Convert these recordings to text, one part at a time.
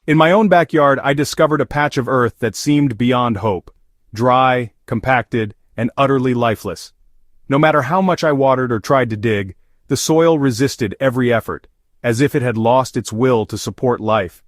In my own backyard, I discovered a patch of earth that seemed beyond hope. Dry, compacted, and utterly lifeless. No matter how much I watered or tried to dig, the soil resisted every effort, as if it had lost its will to support life.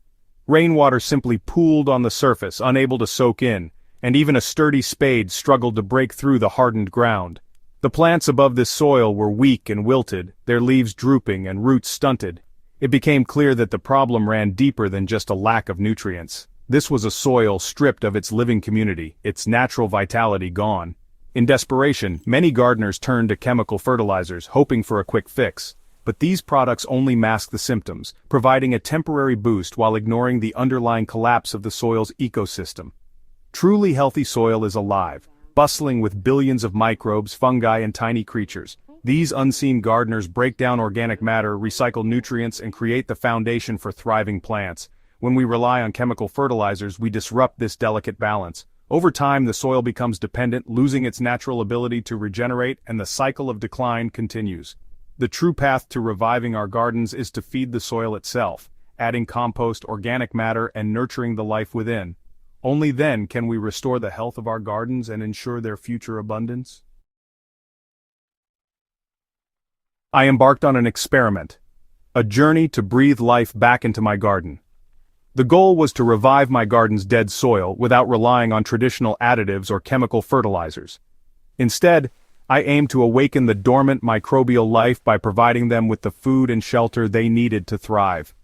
Rainwater simply pooled on the surface, unable to soak in, and even a sturdy spade struggled to break through the hardened ground. The plants above this soil were weak and wilted, their leaves drooping and roots stunted. It became clear that the problem ran deeper than just a lack of nutrients. This was a soil stripped of its living community, its natural vitality gone. In desperation, many gardeners turned to chemical fertilizers, hoping for a quick fix. But these products only mask the symptoms, providing a temporary boost while ignoring the underlying collapse of the soil's ecosystem. Truly healthy soil is alive, bustling with billions of microbes, fungi, and tiny creatures. These unseen gardeners break down organic matter, recycle nutrients, and create the foundation for thriving plants. When we rely on chemical fertilizers, we disrupt this delicate balance. Over time, the soil becomes dependent, losing its natural ability to regenerate, and the cycle of decline continues. The true path to reviving our gardens is to feed the soil itself, adding compost, organic matter, and nurturing the life within. Only then can we restore the health of our gardens and ensure their future abundance. I embarked on an experiment, a journey to breathe life back into my garden. The goal was to revive my garden's dead soil without relying on traditional additives or chemical fertilizers. Instead, I aimed to awaken the dormant microbial life by providing them with the food and shelter they needed to thrive.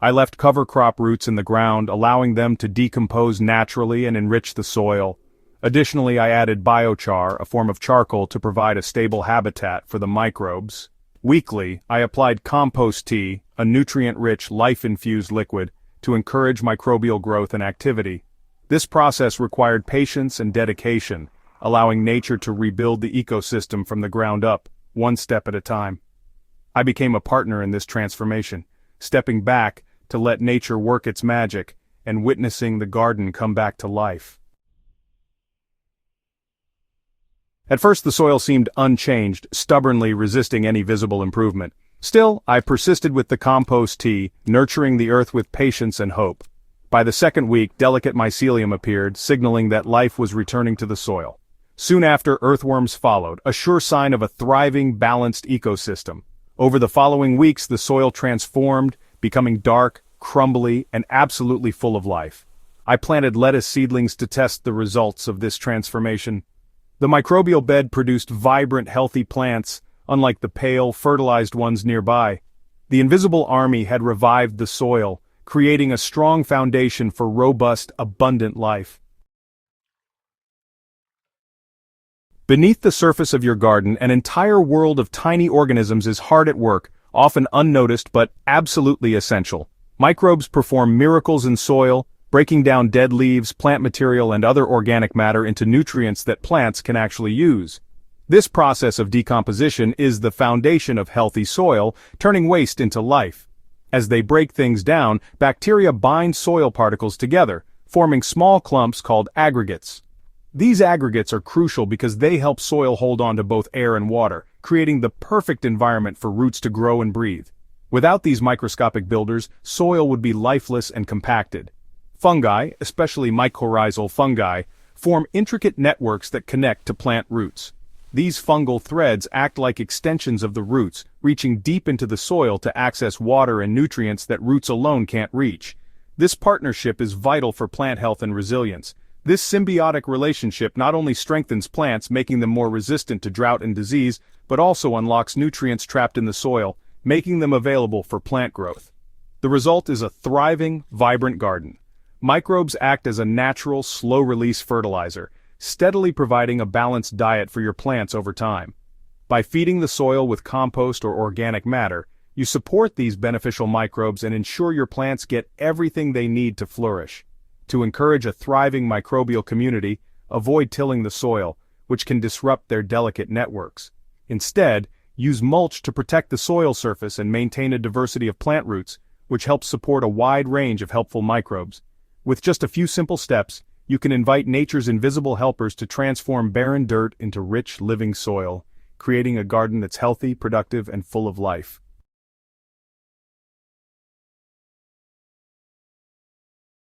I left cover crop roots in the ground, allowing them to decompose naturally and enrich the soil. Additionally, I added biochar, a form of charcoal, to provide a stable habitat for the microbes. Weekly, I applied compost tea, a nutrient-rich, life-infused liquid, to encourage microbial growth and activity. This process required patience and dedication, allowing nature to rebuild the ecosystem from the ground up, one step at a time. I became a partner in this transformation, stepping back to let nature work its magic and witnessing the garden come back to life. At first the soil seemed unchanged, stubbornly resisting any visible improvement. Still, I persisted with the compost tea, nurturing the earth with patience and hope. By the second week, delicate mycelium appeared, signaling that life was returning to the soil. Soon after, earthworms followed, a sure sign of a thriving, balanced ecosystem. Over the following weeks, the soil transformed, becoming dark, crumbly, and absolutely full of life. I planted lettuce seedlings to test the results of this transformation. The microbial bed produced vibrant, healthy plants, unlike the pale, fertilized ones nearby. The invisible army had revived the soil, creating a strong foundation for robust, abundant life. Beneath the surface of your garden, an entire world of tiny organisms is hard at work, often unnoticed but absolutely essential. Microbes perform miracles in soil, breaking down dead leaves, plant material, and other organic matter into nutrients that plants can actually use. This process of decomposition is the foundation of healthy soil, turning waste into life. As they break things down, bacteria bind soil particles together, forming small clumps called aggregates. These aggregates are crucial because they help soil hold on to both air and water, creating the perfect environment for roots to grow and breathe. Without these microscopic builders, soil would be lifeless and compacted. Fungi, especially mycorrhizal fungi, form intricate networks that connect to plant roots. These fungal threads act like extensions of the roots, reaching deep into the soil to access water and nutrients that roots alone can't reach. This partnership is vital for plant health and resilience. This symbiotic relationship not only strengthens plants, making them more resistant to drought and disease, but also unlocks nutrients trapped in the soil, making them available for plant growth. The result is a thriving, vibrant garden. Microbes act as a natural, slow-release fertilizer, steadily providing a balanced diet for your plants over time. By feeding the soil with compost or organic matter, you support these beneficial microbes and ensure your plants get everything they need to flourish. To encourage a thriving microbial community, avoid tilling the soil, which can disrupt their delicate networks. Instead, use mulch to protect the soil surface and maintain a diversity of plant roots, which helps support a wide range of helpful microbes. With just a few simple steps, you can invite nature's invisible helpers to transform barren dirt into rich, living soil, creating a garden that's healthy, productive, and full of life.